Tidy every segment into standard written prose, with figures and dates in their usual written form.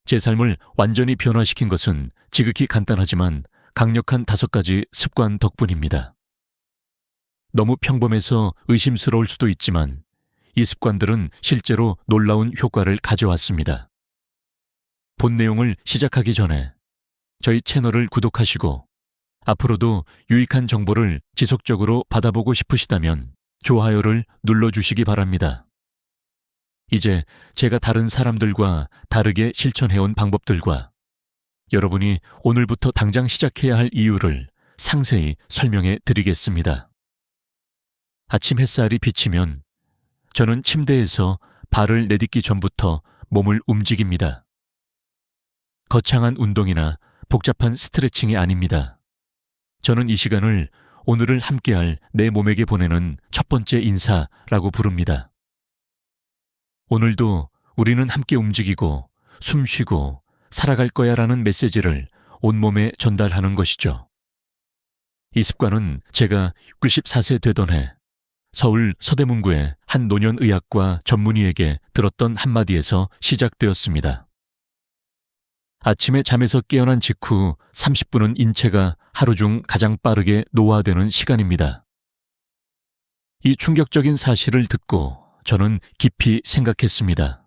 제 삶을 완전히 변화시킨 것은 지극히 간단하지만 강력한 5가지 습관 덕분입니다. 너무 평범해서 의심스러울 수도 있지만 이 습관들은 실제로 놀라운 효과를 가져왔습니다. 본 내용을 시작하기 전에 저희 채널을 구독하시고 앞으로도 유익한 정보를 지속적으로 받아보고 싶으시다면 좋아요를 눌러주시기 바랍니다. 이제 제가 다른 사람들과 다르게 실천해온 방법들과 여러분이 오늘부터 당장 시작해야 할 이유를 상세히 설명해 드리겠습니다. 아침 햇살이 비치면 저는 침대에서 발을 내딛기 전부터 몸을 움직입니다. 거창한 운동이나 복잡한 스트레칭이 아닙니다. 저는 이 시간을 오늘을 함께할 내 몸에게 보내는 첫 번째 인사라고 부릅니다. 오늘도 우리는 함께 움직이고 숨쉬고 살아갈 거야 라는 메시지를 온몸에 전달하는 것이죠. 이 습관은 제가 64세 되던 해 서울 서대문구의 한 노년의학과 전문의에게 들었던 한마디에서 시작되었습니다. 아침에 잠에서 깨어난 직후 30분은 인체가 하루 중 가장 빠르게 노화되는 시간입니다. 이 충격적인 사실을 듣고 저는 깊이 생각했습니다.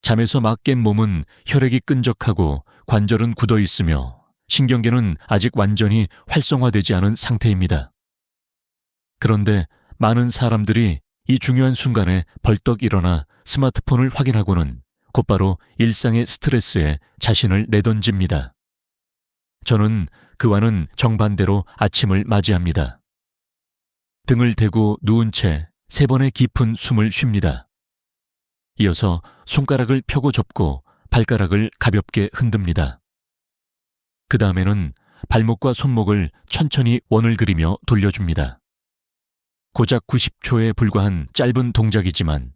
잠에서 막 깬 몸은 혈액이 끈적하고 관절은 굳어 있으며 신경계는 아직 완전히 활성화되지 않은 상태입니다. 그런데 많은 사람들이 이 중요한 순간에 벌떡 일어나 스마트폰을 확인하고는 곧바로 일상의 스트레스에 자신을 내던집니다. 저는 그와는 정반대로 아침을 맞이합니다. 등을 대고 누운 채 3번의 깊은 숨을 쉽니다. 이어서 손가락을 펴고 접고 발가락을 가볍게 흔듭니다. 그 다음에는 발목과 손목을 천천히 원을 그리며 돌려줍니다. 고작 90초에 불과한 짧은 동작이지만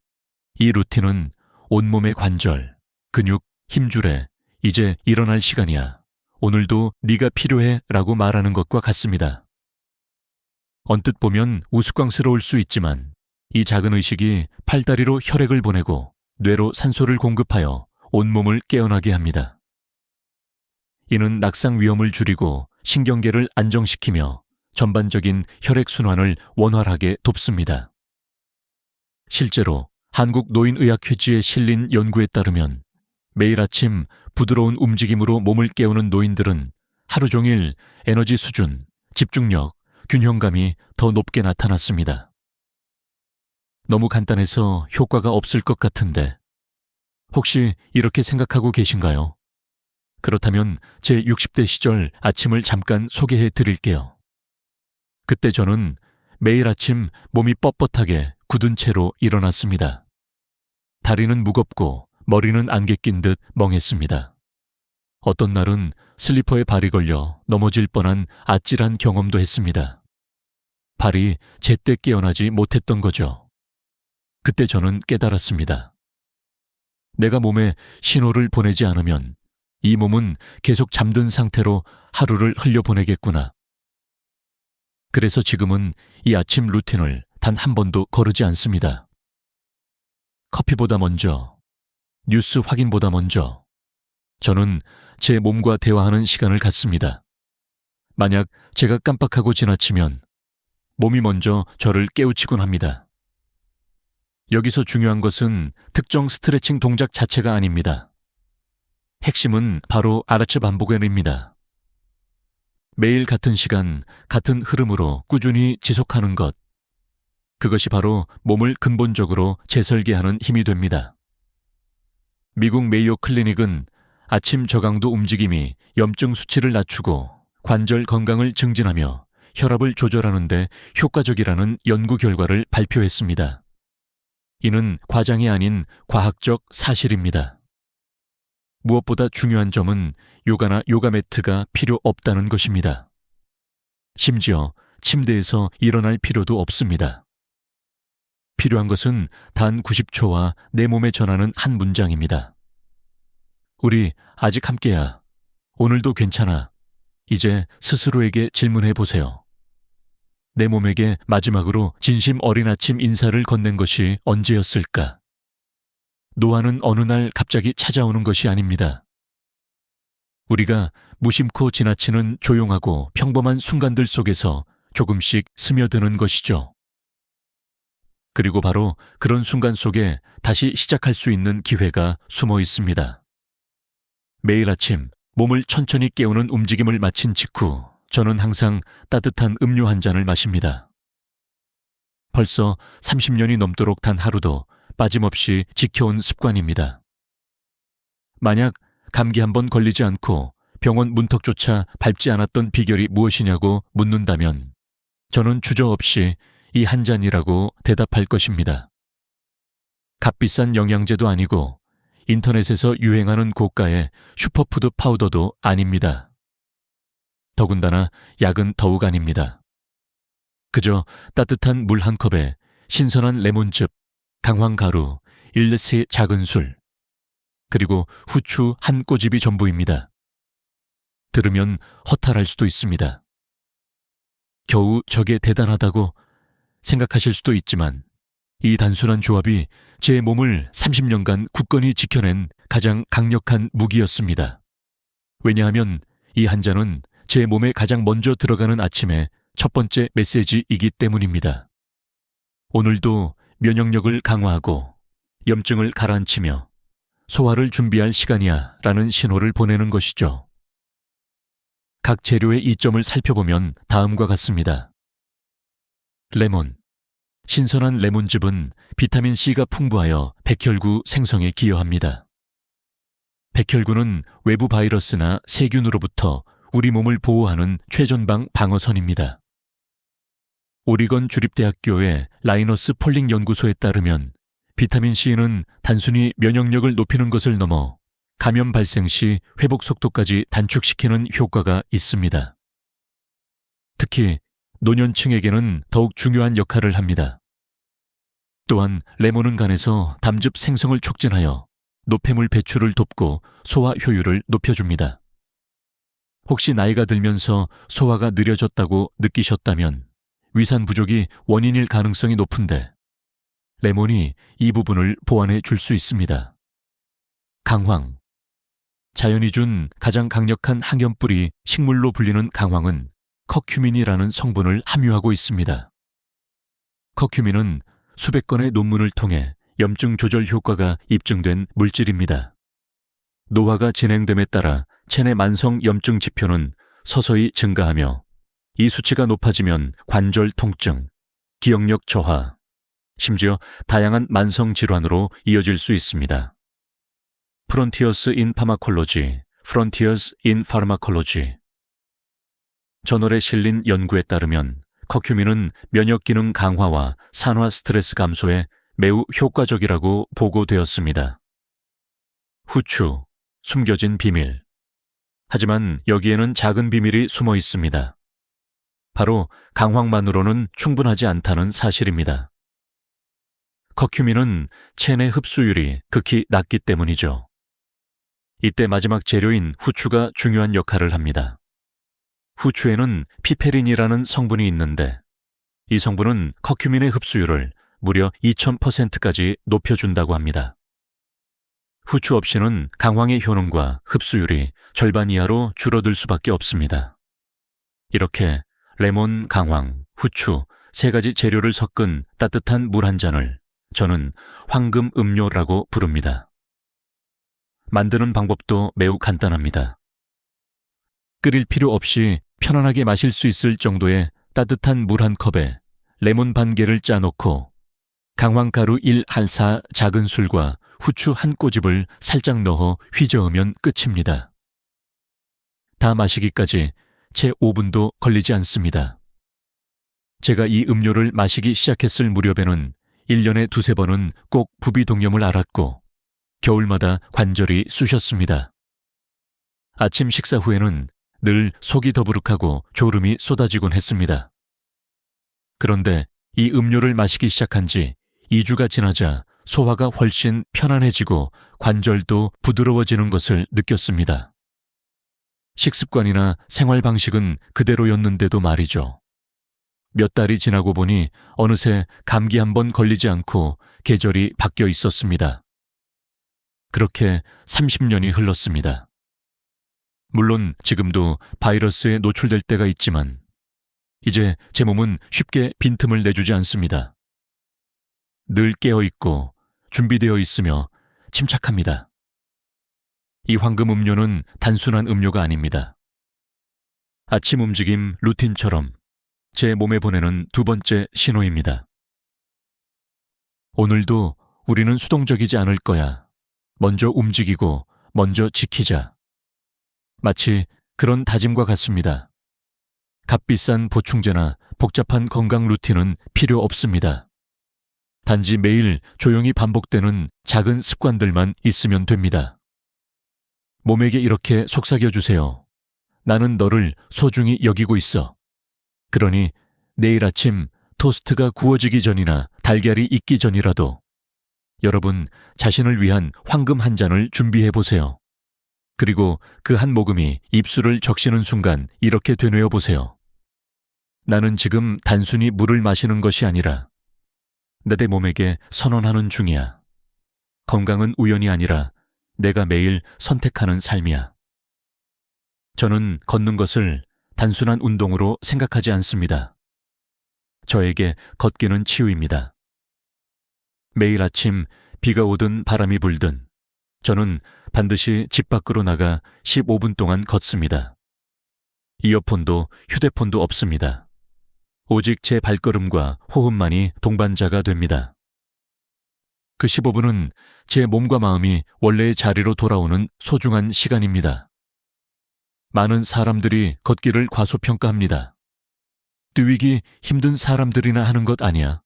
이 루틴은 온몸의 관절, 근육, 힘줄에 이제 일어날 시간이야. 오늘도 네가 필요해 라고 말하는 것과 같습니다. 언뜻 보면 우스꽝스러울 수 있지만 이 작은 의식이 팔다리로 혈액을 보내고 뇌로 산소를 공급하여 온몸을 깨어나게 합니다. 이는 낙상 위험을 줄이고 신경계를 안정시키며 전반적인 혈액순환을 원활하게 돕습니다. 실제로 한국노인의학회지에 실린 연구에 따르면 매일 아침 부드러운 움직임으로 몸을 깨우는 노인들은 하루 종일 에너지 수준, 집중력, 균형감이 더 높게 나타났습니다. 너무 간단해서 효과가 없을 것 같은데 혹시 이렇게 생각하고 계신가요? 그렇다면 제 60대 시절 아침을 잠깐 소개해 드릴게요. 그때 저는 매일 아침 몸이 뻣뻣하게 굳은 채로 일어났습니다. 다리는 무겁고 머리는 안개 낀 듯 멍했습니다. 어떤 날은 슬리퍼에 발이 걸려 넘어질 뻔한 아찔한 경험도 했습니다. 발이 제때 깨어나지 못했던 거죠. 그때 저는 깨달았습니다. 내가 몸에 신호를 보내지 않으면 이 몸은 계속 잠든 상태로 하루를 흘려보내겠구나. 그래서 지금은 이 아침 루틴을 단 한 번도 거르지 않습니다. 커피보다 먼저, 뉴스 확인보다 먼저, 저는 제 몸과 대화하는 시간을 갖습니다. 만약 제가 깜빡하고 지나치면 몸이 먼저 저를 깨우치곤 합니다. 여기서 중요한 것은 특정 스트레칭 동작 자체가 아닙니다. 핵심은 바로 아르츠 반복입니다. 매일 같은 시간, 같은 흐름으로 꾸준히 지속하는 것. 그것이 바로 몸을 근본적으로 재설계하는 힘이 됩니다. 미국 메이오 클리닉은 아침 저강도 움직임이 염증 수치를 낮추고 관절 건강을 증진하며 혈압을 조절하는 데 효과적이라는 연구 결과를 발표했습니다. 이는 과장이 아닌 과학적 사실입니다. 무엇보다 중요한 점은 요가나 요가 매트가 필요 없다는 것입니다. 심지어 침대에서 일어날 필요도 없습니다. 필요한 것은 단 90초와 내 몸에 전하는 한 문장입니다. 우리 아직 함께야. 오늘도 괜찮아. 이제 스스로에게 질문해 보세요. 내 몸에게 마지막으로 진심 어린 아침 인사를 건넨 것이 언제였을까? 노화는 어느 날 갑자기 찾아오는 것이 아닙니다. 우리가 무심코 지나치는 조용하고 평범한 순간들 속에서 조금씩 스며드는 것이죠. 그리고 바로 그런 순간 속에 다시 시작할 수 있는 기회가 숨어 있습니다. 매일 아침 몸을 천천히 깨우는 움직임을 마친 직후 저는 항상 따뜻한 음료 한 잔을 마십니다. 벌써 30년이 넘도록 단 하루도 빠짐없이 지켜온 습관입니다. 만약 감기 한번 걸리지 않고 병원 문턱조차 밟지 않았던 비결이 무엇이냐고 묻는다면 저는 주저없이 이 한 잔이라고 대답할 것입니다. 값비싼 영양제도 아니고 인터넷에서 유행하는 고가의 슈퍼푸드 파우더도 아닙니다. 더군다나 약은 더욱 아닙니다. 그저 따뜻한 물 한 컵에 신선한 레몬즙, 강황가루, 1세 작은 술, 그리고 후추 한 꼬집이 전부입니다. 들으면 허탈할 수도 있습니다. 겨우 저게 대단하다고 생각하실 수도 있지만 이 단순한 조합이 제 몸을 30년간 굳건히 지켜낸 가장 강력한 무기였습니다. 왜냐하면 이 한 잔은 제 몸에 가장 먼저 들어가는 아침의 첫 번째 메시지이기 때문입니다. 오늘도 면역력을 강화하고 염증을 가라앉히며 소화를 준비할 시간이야 라는 신호를 보내는 것이죠. 각 재료의 이점을 살펴보면 다음과 같습니다. 레몬. 신선한 레몬즙은 비타민C가 풍부하여 백혈구 생성에 기여합니다. 백혈구는 외부 바이러스나 세균으로부터 우리 몸을 보호하는 최전방 방어선입니다. 오리건 주립대학교의 라이너스 폴링 연구소에 따르면 비타민C는 단순히 면역력을 높이는 것을 넘어 감염 발생 시 회복 속도까지 단축시키는 효과가 있습니다. 특히 노년층에게는 더욱 중요한 역할을 합니다. 또한 레몬은 간에서 담즙 생성을 촉진하여 노폐물 배출을 돕고 소화 효율을 높여줍니다. 혹시 나이가 들면서 소화가 느려졌다고 느끼셨다면 위산 부족이 원인일 가능성이 높은데 레몬이 이 부분을 보완해 줄 수 있습니다. 강황. 자연이 준 가장 강력한 항염불이 식물로 불리는 강황은 커큐민이라는 성분을 함유하고 있습니다. 커큐민은 수백 건의 논문을 통해 염증 조절 효과가 입증된 물질입니다. 노화가 진행됨에 따라 체내 만성 염증 지표는 서서히 증가하며 이 수치가 높아지면 관절 통증, 기억력 저하, 심지어 다양한 만성 질환으로 이어질 수 있습니다. Frontiers in Pharmacology, Frontiers in Pharmacology 저널에 실린 연구에 따르면 커큐민은 면역 기능 강화와 산화 스트레스 감소에 매우 효과적이라고 보고되었습니다. 후추, 숨겨진 비밀. 하지만 여기에는 작은 비밀이 숨어 있습니다. 바로 강황만으로는 충분하지 않다는 사실입니다. 커큐민은 체내 흡수율이 극히 낮기 때문이죠. 이때 마지막 재료인 후추가 중요한 역할을 합니다. 후추에는 피페린이라는 성분이 있는데 이 성분은 커큐민의 흡수율을 무려 2000%까지 높여준다고 합니다. 후추 없이는 강황의 효능과 흡수율이 절반 이하로 줄어들 수밖에 없습니다. 이렇게 레몬, 강황, 후추 세 가지 재료를 섞은 따뜻한 물 한 잔을 저는 황금 음료라고 부릅니다. 만드는 방법도 매우 간단합니다. 끓일 필요 없이 편안하게 마실 수 있을 정도의 따뜻한 물 한 컵에 레몬 반 개를 짜놓고 강황가루 1한사 작은 술과 후추 한 꼬집을 살짝 넣어 휘저으면 끝입니다. 다 마시기까지 채 5분도 걸리지 않습니다. 제가 이 음료를 마시기 시작했을 무렵에는 1년에 두세 번은 꼭 부비동염을 앓았고 겨울마다 관절이 쑤셨습니다. 아침 식사 후에는 늘 속이 더부룩하고 졸음이 쏟아지곤 했습니다. 그런데 이 음료를 마시기 시작한 지 2주가 지나자 소화가 훨씬 편안해지고 관절도 부드러워지는 것을 느꼈습니다. 식습관이나 생활 방식은 그대로였는데도 말이죠. 몇 달이 지나고 보니 어느새 감기 한 번 걸리지 않고 계절이 바뀌어 있었습니다. 그렇게 30년이 흘렀습니다. 물론 지금도 바이러스에 노출될 때가 있지만 이제 제 몸은 쉽게 빈틈을 내주지 않습니다. 늘 깨어있고 준비되어 있으며 침착합니다. 이 황금 음료는 단순한 음료가 아닙니다. 아침 움직임 루틴처럼 제 몸에 보내는 두 번째 신호입니다. 오늘도 우리는 수동적이지 않을 거야. 먼저 움직이고 먼저 지키자. 마치 그런 다짐과 같습니다. 값비싼 보충제나 복잡한 건강 루틴은 필요 없습니다. 단지 매일 조용히 반복되는 작은 습관들만 있으면 됩니다. 몸에게 이렇게 속삭여주세요. 나는 너를 소중히 여기고 있어. 그러니 내일 아침 토스트가 구워지기 전이나 달걀이 익기 전이라도 여러분 자신을 위한 황금 한 잔을 준비해 보세요. 그리고 그 한 모금이 입술을 적시는 순간 이렇게 되뇌어 보세요. 나는 지금 단순히 물을 마시는 것이 아니라 내 몸에게 선언하는 중이야. 건강은 우연이 아니라 내가 매일 선택하는 삶이야. 저는 걷는 것을 단순한 운동으로 생각하지 않습니다. 저에게 걷기는 치유입니다. 매일 아침 비가 오든 바람이 불든 저는 반드시 집 밖으로 나가 15분 동안 걷습니다. 이어폰도 휴대폰도 없습니다. 오직 제 발걸음과 호흡만이 동반자가 됩니다. 그 15분은 제 몸과 마음이 원래의 자리로 돌아오는 소중한 시간입니다. 많은 사람들이 걷기를 과소평가합니다. 뛰기 힘든 사람들이나 하는 것 아니야.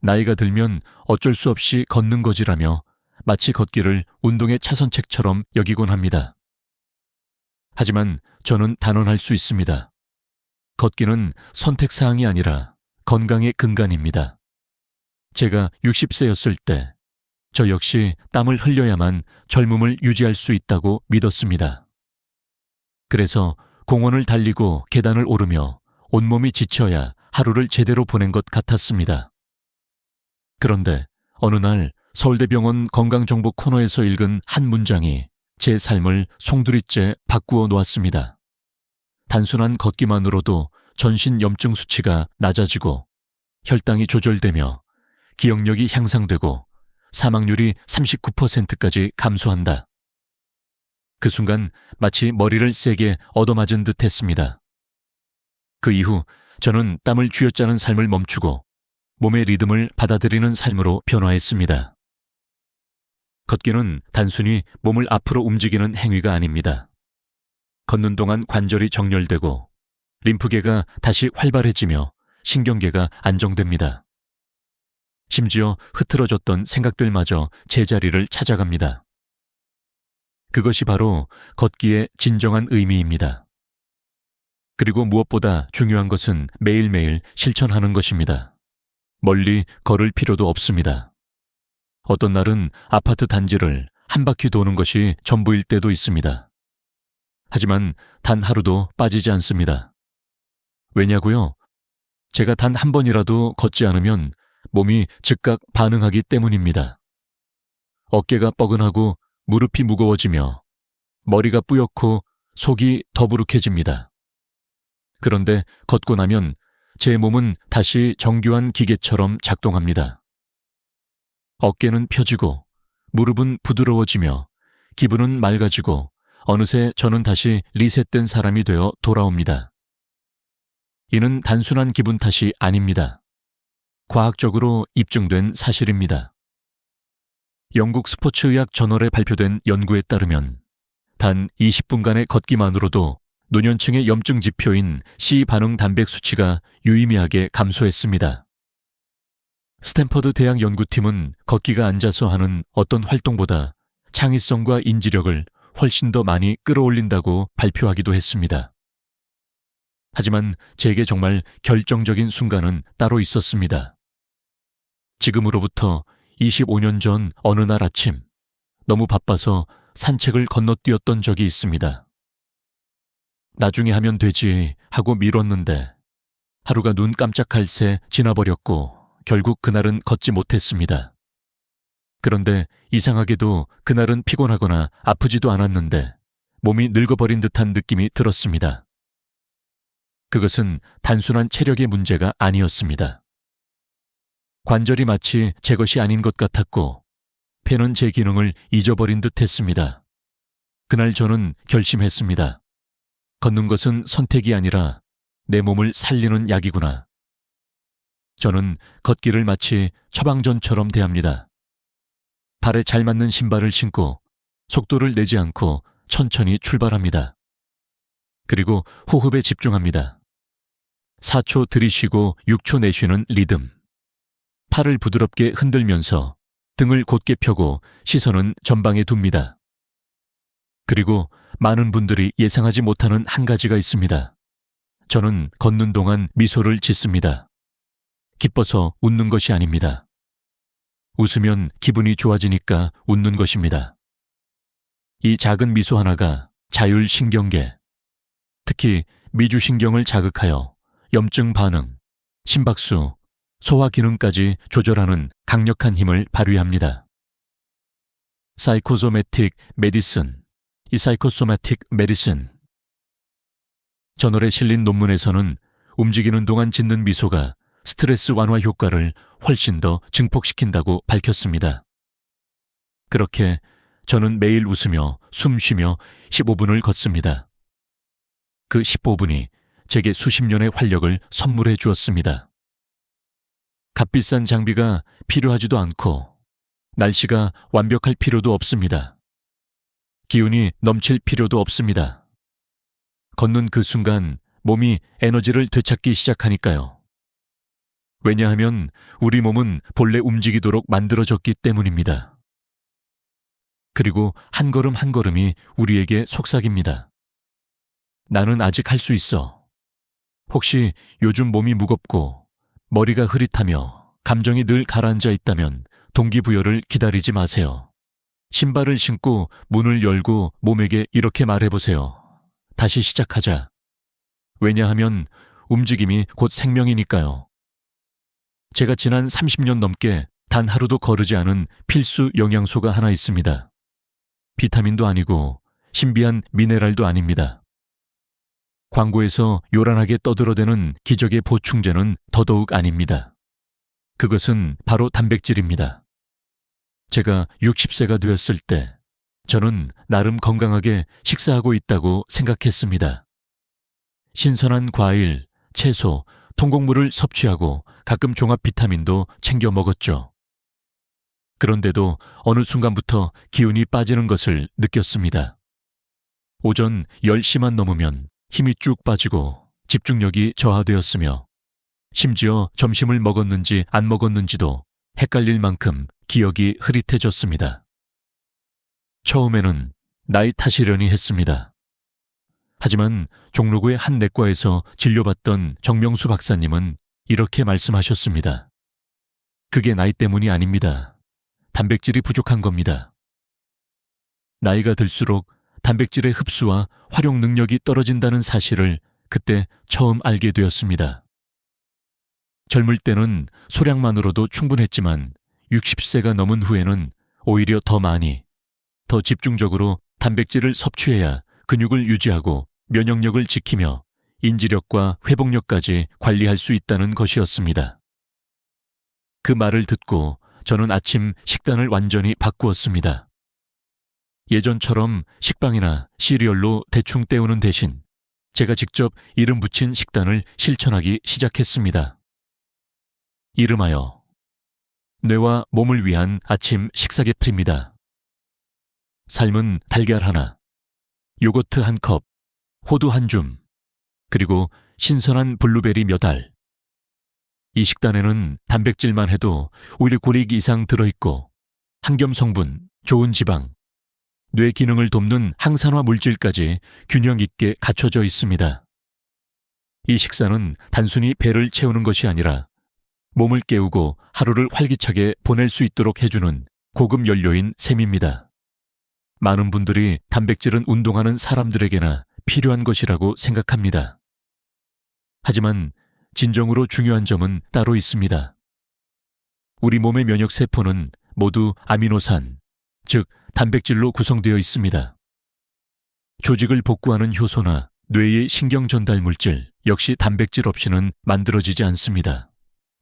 나이가 들면 어쩔 수 없이 걷는 거지라며 마치 걷기를 운동의 차선책처럼 여기곤 합니다. 하지만 저는 단언할 수 있습니다. 걷기는 선택사항이 아니라 건강의 근간입니다. 제가 60세였을 때 저 역시 땀을 흘려야만 젊음을 유지할 수 있다고 믿었습니다. 그래서 공원을 달리고 계단을 오르며 온몸이 지쳐야 하루를 제대로 보낸 것 같았습니다. 그런데 어느 날 서울대병원 건강정보 코너에서 읽은 한 문장이 제 삶을 송두리째 바꾸어 놓았습니다. 단순한 걷기만으로도 전신 염증 수치가 낮아지고 혈당이 조절되며 기억력이 향상되고 사망률이 39%까지 감소한다. 그 순간 마치 머리를 세게 얻어맞은 듯 했습니다. 그 이후 저는 땀을 쥐어짜는 삶을 멈추고 몸의 리듬을 받아들이는 삶으로 변화했습니다. 걷기는 단순히 몸을 앞으로 움직이는 행위가 아닙니다. 걷는 동안 관절이 정렬되고 림프계가 다시 활발해지며 신경계가 안정됩니다. 심지어 흐트러졌던 생각들마저 제자리를 찾아갑니다. 그것이 바로 걷기의 진정한 의미입니다. 그리고 무엇보다 중요한 것은 매일매일 실천하는 것입니다. 멀리 걸을 필요도 없습니다. 어떤 날은 아파트 단지를 한 바퀴 도는 것이 전부일 때도 있습니다. 하지만 단 하루도 빠지지 않습니다. 왜냐고요? 제가 단 한 번이라도 걷지 않으면 몸이 즉각 반응하기 때문입니다. 어깨가 뻐근하고 무릎이 무거워지며 머리가 뿌옇고 속이 더부룩해집니다. 그런데 걷고 나면 제 몸은 다시 정교한 기계처럼 작동합니다. 어깨는 펴지고 무릎은 부드러워지며 기분은 맑아지고 어느새 저는 다시 리셋된 사람이 되어 돌아옵니다. 이는 단순한 기분 탓이 아닙니다. 과학적으로 입증된 사실입니다. 영국 스포츠의학 저널에 발표된 연구에 따르면 단 20분간의 걷기만으로도 노년층의 염증 지표인 C 반응 단백 수치가 유의미하게 감소했습니다. 스탠퍼드 대학 연구팀은 걷기가 앉아서 하는 어떤 활동보다 창의성과 인지력을 훨씬 더 많이 끌어올린다고 발표하기도 했습니다. 하지만 제게 정말 결정적인 순간은 따로 있었습니다. 지금으로부터 25년 전 어느 날 아침, 너무 바빠서 산책을 건너뛰었던 적이 있습니다. 나중에 하면 되지 하고 미뤘는데 하루가 눈 깜짝할 새 지나버렸고 결국 그날은 걷지 못했습니다. 그런데 이상하게도 그날은 피곤하거나 아프지도 않았는데 몸이 늙어버린 듯한 느낌이 들었습니다. 그것은 단순한 체력의 문제가 아니었습니다. 관절이 마치 제 것이 아닌 것 같았고 폐는 제 기능을 잊어버린 듯 했습니다. 그날 저는 결심했습니다. 걷는 것은 선택이 아니라 내 몸을 살리는 약이구나. 저는 걷기를 마치 처방전처럼 대합니다. 발에 잘 맞는 신발을 신고 속도를 내지 않고 천천히 출발합니다. 그리고 호흡에 집중합니다. 4초 들이쉬고 6초 내쉬는 리듬. 팔을 부드럽게 흔들면서 등을 곧게 펴고 시선은 전방에 둡니다. 그리고 많은 분들이 예상하지 못하는 한 가지가 있습니다. 저는 걷는 동안 미소를 짓습니다. 기뻐서 웃는 것이 아닙니다. 웃으면 기분이 좋아지니까 웃는 것입니다. 이 작은 미소 하나가 자율신경계, 특히 미주신경을 자극하여 염증 반응, 심박수, 소화 기능까지 조절하는 강력한 힘을 발휘합니다. 사이코소매틱 메디슨, 이 사이코소매틱 메디슨. 저널에 실린 논문에서는 움직이는 동안 짓는 미소가 스트레스 완화 효과를 훨씬 더 증폭시킨다고 밝혔습니다. 그렇게 저는 매일 웃으며 숨 쉬며 15분을 걷습니다. 그 15분이 제게 수십 년의 활력을 선물해 주었습니다. 값비싼 장비가 필요하지도 않고 날씨가 완벽할 필요도 없습니다. 기운이 넘칠 필요도 없습니다. 걷는 그 순간 몸이 에너지를 되찾기 시작하니까요. 왜냐하면 우리 몸은 본래 움직이도록 만들어졌기 때문입니다. 그리고 한 걸음 한 걸음이 우리에게 속삭입니다. 나는 아직 할 수 있어. 혹시 요즘 몸이 무겁고 머리가 흐릿하며 감정이 늘 가라앉아 있다면 동기부여를 기다리지 마세요. 신발을 신고 문을 열고 몸에게 이렇게 말해보세요. 다시 시작하자. 왜냐하면 움직임이 곧 생명이니까요. 제가 지난 30년 넘게 단 하루도 거르지 않은 필수 영양소가 하나 있습니다. 비타민도 아니고 신비한 미네랄도 아닙니다. 광고에서 요란하게 떠들어대는 기적의 보충제는 더더욱 아닙니다. 그것은 바로 단백질입니다. 제가 60세가 되었을 때 저는 나름 건강하게 식사하고 있다고 생각했습니다. 신선한 과일, 채소, 통곡물을 섭취하고 가끔 종합 비타민도 챙겨 먹었죠. 그런데도 어느 순간부터 기운이 빠지는 것을 느꼈습니다. 오전 10시만 넘으면 힘이 쭉 빠지고 집중력이 저하되었으며 심지어 점심을 먹었는지 안 먹었는지도 헷갈릴 만큼 기억이 흐릿해졌습니다. 처음에는 나이 탓이려니 했습니다. 하지만 종로구의 한 내과에서 진료받던 정명수 박사님은 이렇게 말씀하셨습니다. 그게 나이 때문이 아닙니다. 단백질이 부족한 겁니다. 나이가 들수록 단백질의 흡수와 활용 능력이 떨어진다는 사실을 그때 처음 알게 되었습니다. 젊을 때는 소량만으로도 충분했지만 60세가 넘은 후에는 오히려 더 많이, 더 집중적으로 단백질을 섭취해야 근육을 유지하고 면역력을 지키며 인지력과 회복력까지 관리할 수 있다는 것이었습니다. 그 말을 듣고 저는 아침 식단을 완전히 바꾸었습니다. 예전처럼 식빵이나 시리얼로 대충 때우는 대신 제가 직접 이름 붙인 식단을 실천하기 시작했습니다. 이름하여 뇌와 몸을 위한 아침 식사계풀입니다. 삶은 달걀 하나, 요거트 한 컵, 호두 한 줌, 그리고 신선한 블루베리 몇 알. 이 식단에는 단백질만 해도 5일고릭 이상 들어있고 항염 성분, 좋은 지방, 뇌 기능을 돕는 항산화 물질까지 균형 있게 갖춰져 있습니다. 이 식사는 단순히 배를 채우는 것이 아니라 몸을 깨우고 하루를 활기차게 보낼 수 있도록 해주는 고급 연료인 셈입니다. 많은 분들이 단백질은 운동하는 사람들에게나 필요한 것이라고 생각합니다. 하지만 진정으로 중요한 점은 따로 있습니다. 우리 몸의 면역세포는 모두 아미노산, 즉 단백질로 구성되어 있습니다. 조직을 복구하는 효소나 뇌의 신경 전달 물질 역시 단백질 없이는 만들어지지 않습니다.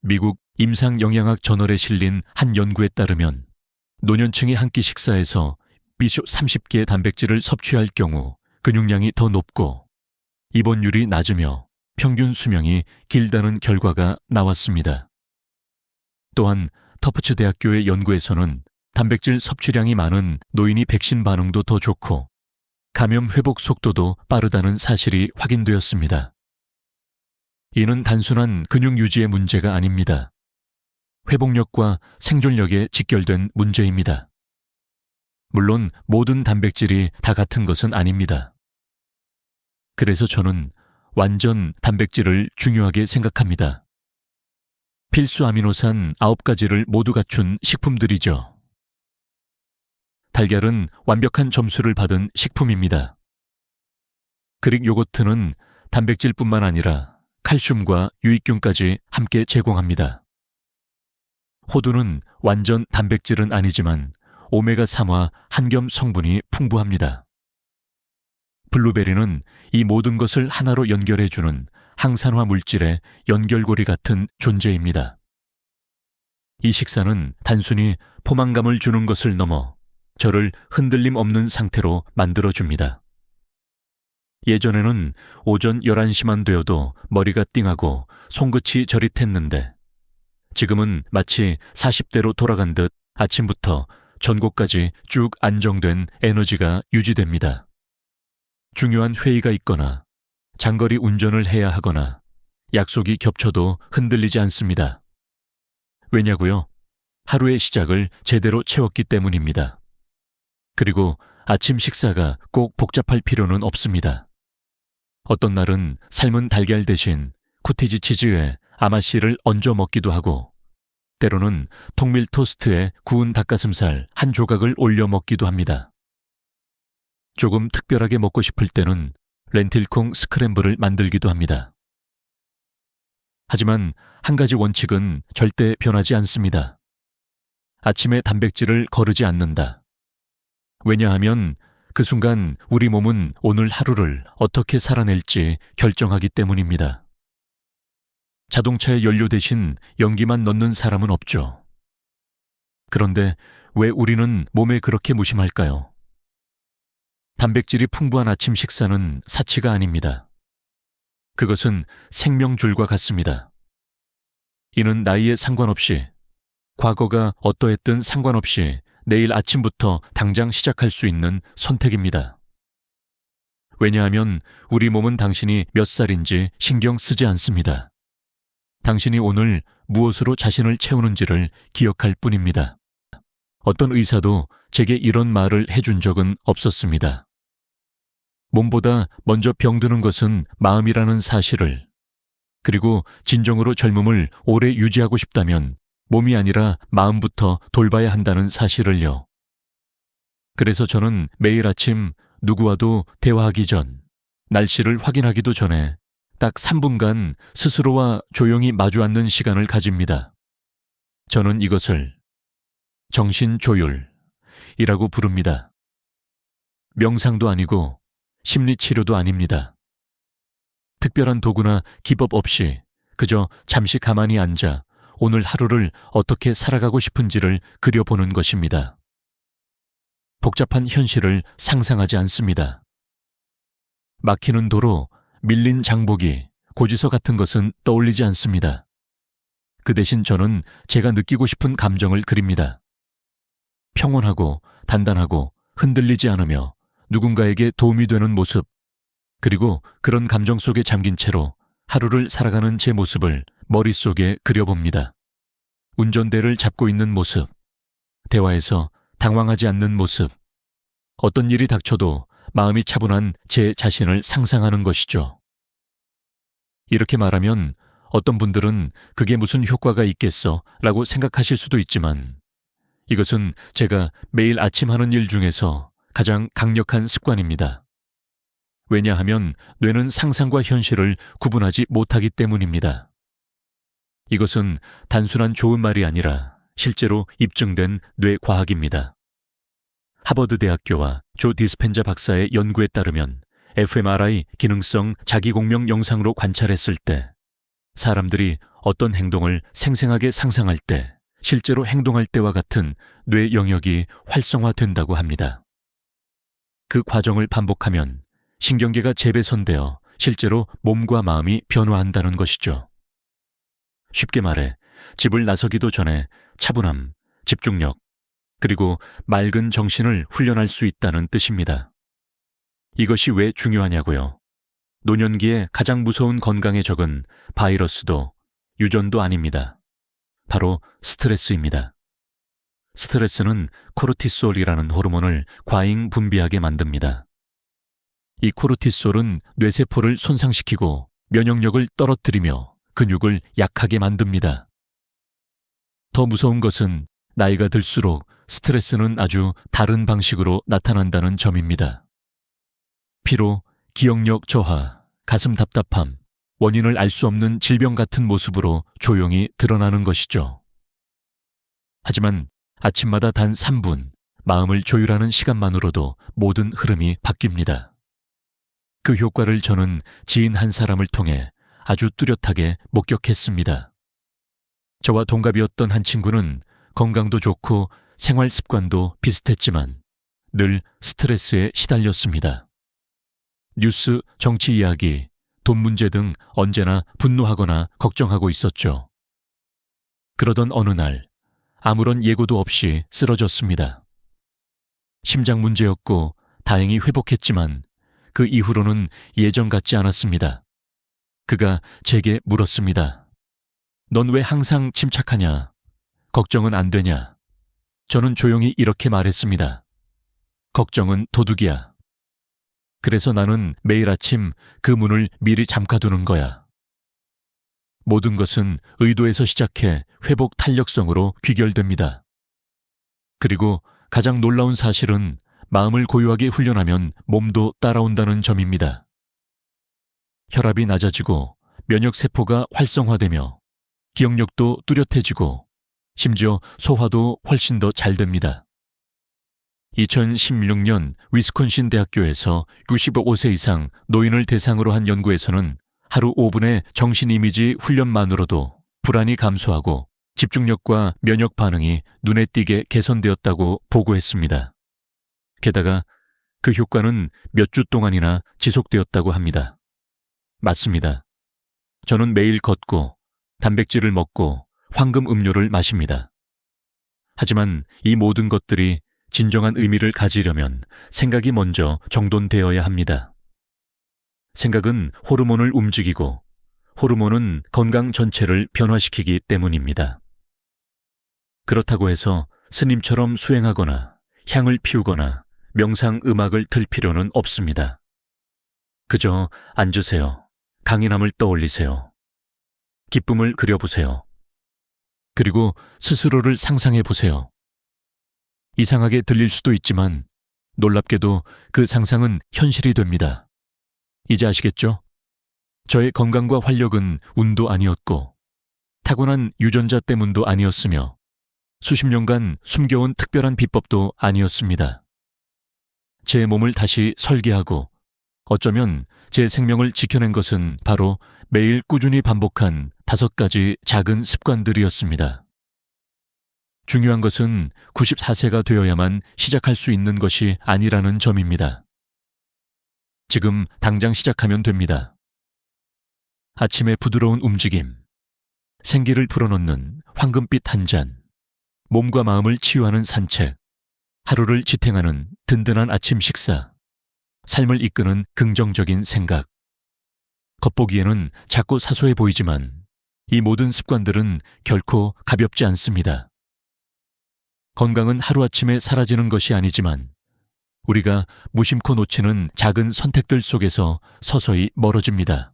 미국 임상영양학 저널에 실린 한 연구에 따르면 노년층이 한 끼 식사에서 비쇼 30개의 단백질을 섭취할 경우 근육량이 더 높고 입원율이 낮으며 평균 수명이 길다는 결과가 나왔습니다. 또한 터프츠 대학교의 연구에서는 단백질 섭취량이 많은 노인이 백신 반응도 더 좋고 감염 회복 속도도 빠르다는 사실이 확인되었습니다. 이는 단순한 근육 유지의 문제가 아닙니다. 회복력과 생존력에 직결된 문제입니다. 물론 모든 단백질이 다 같은 것은 아닙니다. 그래서 저는 완전 단백질을 중요하게 생각합니다. 필수 아미노산 9가지를 모두 갖춘 식품들이죠. 달걀은 완벽한 점수를 받은 식품입니다. 그릭 요거트는 단백질뿐만 아니라 칼슘과 유익균까지 함께 제공합니다. 호두는 완전 단백질은 아니지만 오메가3와 한겸 성분이 풍부합니다. 블루베리는 이 모든 것을 하나로 연결해주는 항산화 물질의 연결고리 같은 존재입니다. 이 식사는 단순히 포만감을 주는 것을 넘어 저를 흔들림 없는 상태로 만들어줍니다. 예전에는 오전 11시만 되어도 머리가 띵하고 손끝이 저릿했는데 지금은 마치 40대로 돌아간 듯 아침부터 전곡까지 쭉 안정된 에너지가 유지됩니다. 중요한 회의가 있거나 장거리 운전을 해야 하거나 약속이 겹쳐도 흔들리지 않습니다. 왜냐고요? 하루의 시작을 제대로 채웠기 때문입니다. 그리고 아침 식사가 꼭 복잡할 필요는 없습니다. 어떤 날은 삶은 달걀 대신 코티지 치즈에 아마씨를 얹어 먹기도 하고 때로는 통밀 토스트에 구운 닭가슴살 한 조각을 올려 먹기도 합니다. 조금 특별하게 먹고 싶을 때는 렌틸콩 스크램블을 만들기도 합니다. 하지만 한 가지 원칙은 절대 변하지 않습니다. 아침에 단백질을 거르지 않는다. 왜냐하면 그 순간 우리 몸은 오늘 하루를 어떻게 살아낼지 결정하기 때문입니다. 자동차에 연료 대신 연기만 넣는 사람은 없죠. 그런데 왜 우리는 몸에 그렇게 무심할까요? 단백질이 풍부한 아침 식사는 사치가 아닙니다. 그것은 생명줄과 같습니다. 이는 나이에 상관없이, 과거가 어떠했든 상관없이 내일 아침부터 당장 시작할 수 있는 선택입니다. 왜냐하면 우리 몸은 당신이 몇 살인지 신경 쓰지 않습니다. 당신이 오늘 무엇으로 자신을 채우는지를 기억할 뿐입니다. 어떤 의사도 제게 이런 말을 해준 적은 없었습니다. 몸보다 먼저 병드는 것은 마음이라는 사실을, 그리고 진정으로 젊음을 오래 유지하고 싶다면 몸이 아니라 마음부터 돌봐야 한다는 사실을요. 그래서 저는 매일 아침 누구와도 대화하기 전, 날씨를 확인하기도 전에 딱 3분간 스스로와 조용히 마주 앉는 시간을 가집니다. 저는 이것을 정신조율이라고 부릅니다. 명상도 아니고 심리치료도 아닙니다. 특별한 도구나 기법 없이 그저 잠시 가만히 앉아 오늘 하루를 어떻게 살아가고 싶은지를 그려보는 것입니다. 복잡한 현실을 상상하지 않습니다. 막히는 도로, 밀린 장보기, 고지서 같은 것은 떠올리지 않습니다. 그 대신 저는 제가 느끼고 싶은 감정을 그립니다. 평온하고 단단하고 흔들리지 않으며 누군가에게 도움이 되는 모습, 그리고 그런 감정 속에 잠긴 채로 하루를 살아가는 제 모습을 머릿속에 그려봅니다. 운전대를 잡고 있는 모습, 대화에서 당황하지 않는 모습, 어떤 일이 닥쳐도 마음이 차분한 제 자신을 상상하는 것이죠. 이렇게 말하면 어떤 분들은 그게 무슨 효과가 있겠어 라고 생각하실 수도 있지만 이것은 제가 매일 아침 하는 일 중에서 가장 강력한 습관입니다. 왜냐하면 뇌는 상상과 현실을 구분하지 못하기 때문입니다. 이것은 단순한 좋은 말이 아니라 실제로 입증된 뇌과학입니다. 하버드 대학교와 조 디스펜자 박사의 연구에 따르면 fMRI 기능성 자기공명 영상으로 관찰했을 때 사람들이 어떤 행동을 생생하게 상상할 때 실제로 행동할 때와 같은 뇌 영역이 활성화된다고 합니다. 그 과정을 반복하면 신경계가 재배선되어 실제로 몸과 마음이 변화한다는 것이죠. 쉽게 말해 집을 나서기도 전에 차분함, 집중력, 그리고 맑은 정신을 훈련할 수 있다는 뜻입니다. 이것이 왜 중요하냐고요? 노년기에 가장 무서운 건강의 적은 바이러스도 유전도 아닙니다. 바로 스트레스입니다. 스트레스는 코르티솔이라는 호르몬을 과잉 분비하게 만듭니다. 이 코르티솔은 뇌세포를 손상시키고 면역력을 떨어뜨리며 근육을 약하게 만듭니다. 더 무서운 것은 나이가 들수록 스트레스는 아주 다른 방식으로 나타난다는 점입니다. 피로, 기억력 저하, 가슴 답답함, 원인을 알 수 없는 질병 같은 모습으로 조용히 드러나는 것이죠. 하지만 아침마다 단 3분, 마음을 조율하는 시간만으로도 모든 흐름이 바뀝니다. 그 효과를 저는 지인 한 사람을 통해 아주 뚜렷하게 목격했습니다. 저와 동갑이었던 한 친구는 건강도 좋고 생활 습관도 비슷했지만 늘 스트레스에 시달렸습니다. 뉴스, 정치 이야기, 돈 문제 등 언제나 분노하거나 걱정하고 있었죠. 그러던 어느 날 아무런 예고도 없이 쓰러졌습니다. 심장 문제였고 다행히 회복했지만 그 이후로는 예전 같지 않았습니다. 그가 제게 물었습니다. 넌 왜 항상 침착하냐? 걱정은 안 되냐? 저는 조용히 이렇게 말했습니다. 걱정은 도둑이야. 그래서 나는 매일 아침 그 문을 미리 잠가두는 거야. 모든 것은 의도에서 시작해 회복 탄력성으로 귀결됩니다. 그리고 가장 놀라운 사실은 마음을 고요하게 훈련하면 몸도 따라온다는 점입니다. 혈압이 낮아지고 면역세포가 활성화되며 기억력도 뚜렷해지고 심지어 소화도 훨씬 더 잘 됩니다. 2016년 위스콘신 대학교에서 65세 이상 노인을 대상으로 한 연구에서는 하루 5분의 정신 이미지 훈련만으로도 불안이 감소하고 집중력과 면역 반응이 눈에 띄게 개선되었다고 보고했습니다. 게다가 그 효과는 몇 주 동안이나 지속되었다고 합니다. 맞습니다. 저는 매일 걷고 단백질을 먹고 황금 음료를 마십니다. 하지만 이 모든 것들이 진정한 의미를 가지려면 생각이 먼저 정돈되어야 합니다. 생각은 호르몬을 움직이고 호르몬은 건강 전체를 변화시키기 때문입니다. 그렇다고 해서 스님처럼 수행하거나 향을 피우거나 명상 음악을 틀 필요는 없습니다. 그저 앉으세요. 강인함을 떠올리세요. 기쁨을 그려보세요. 그리고 스스로를 상상해 보세요. 이상하게 들릴 수도 있지만 놀랍게도 그 상상은 현실이 됩니다. 이제 아시겠죠? 저의 건강과 활력은 운도 아니었고 타고난 유전자 때문도 아니었으며 수십 년간 숨겨온 특별한 비법도 아니었습니다. 제 몸을 다시 설계하고 어쩌면 제 생명을 지켜낸 것은 바로 매일 꾸준히 반복한 5가지 작은 습관들이었습니다. 중요한 것은 94세가 되어야만 시작할 수 있는 것이 아니라는 점입니다. 지금 당장 시작하면 됩니다. 아침의 부드러운 움직임, 생기를 불어넣는 황금빛 한 잔, 몸과 마음을 치유하는 산책, 하루를 지탱하는 든든한 아침 식사, 삶을 이끄는 긍정적인 생각. 겉보기에는 작고 사소해 보이지만 이 모든 습관들은 결코 가볍지 않습니다. 건강은 하루아침에 사라지는 것이 아니지만 우리가 무심코 놓치는 작은 선택들 속에서 서서히 멀어집니다.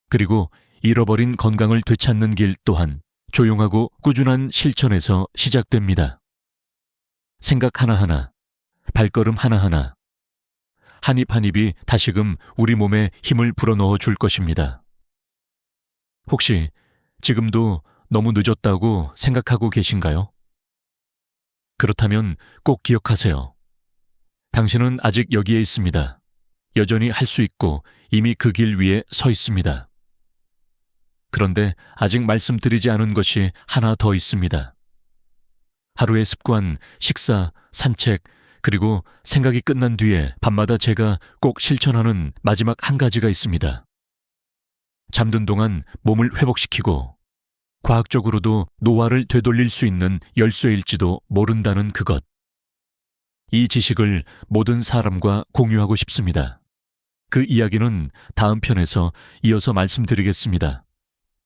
그리고 잃어버린 건강을 되찾는 길 또한 조용하고 꾸준한 실천에서 시작됩니다. 생각 하나하나, 발걸음 하나하나, 한 입 한 입이 다시금 우리 몸에 힘을 불어넣어 줄 것입니다. 혹시 지금도 너무 늦었다고 생각하고 계신가요? 그렇다면 꼭 기억하세요. 당신은 아직 여기에 있습니다. 여전히 할 수 있고 이미 그 길 위에 서 있습니다. 그런데 아직 말씀드리지 않은 것이 하나 더 있습니다. 하루의 습관, 식사, 산책, 그리고 생각이 끝난 뒤에 밤마다 제가 꼭 실천하는 마지막 한 가지가 있습니다. 잠든 동안 몸을 회복시키고 과학적으로도 노화를 되돌릴 수 있는 열쇠일지도 모른다는 그것. 이 지식을 모든 사람과 공유하고 싶습니다. 그 이야기는 다음 편에서 이어서 말씀드리겠습니다.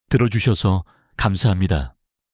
들어주셔서 감사합니다.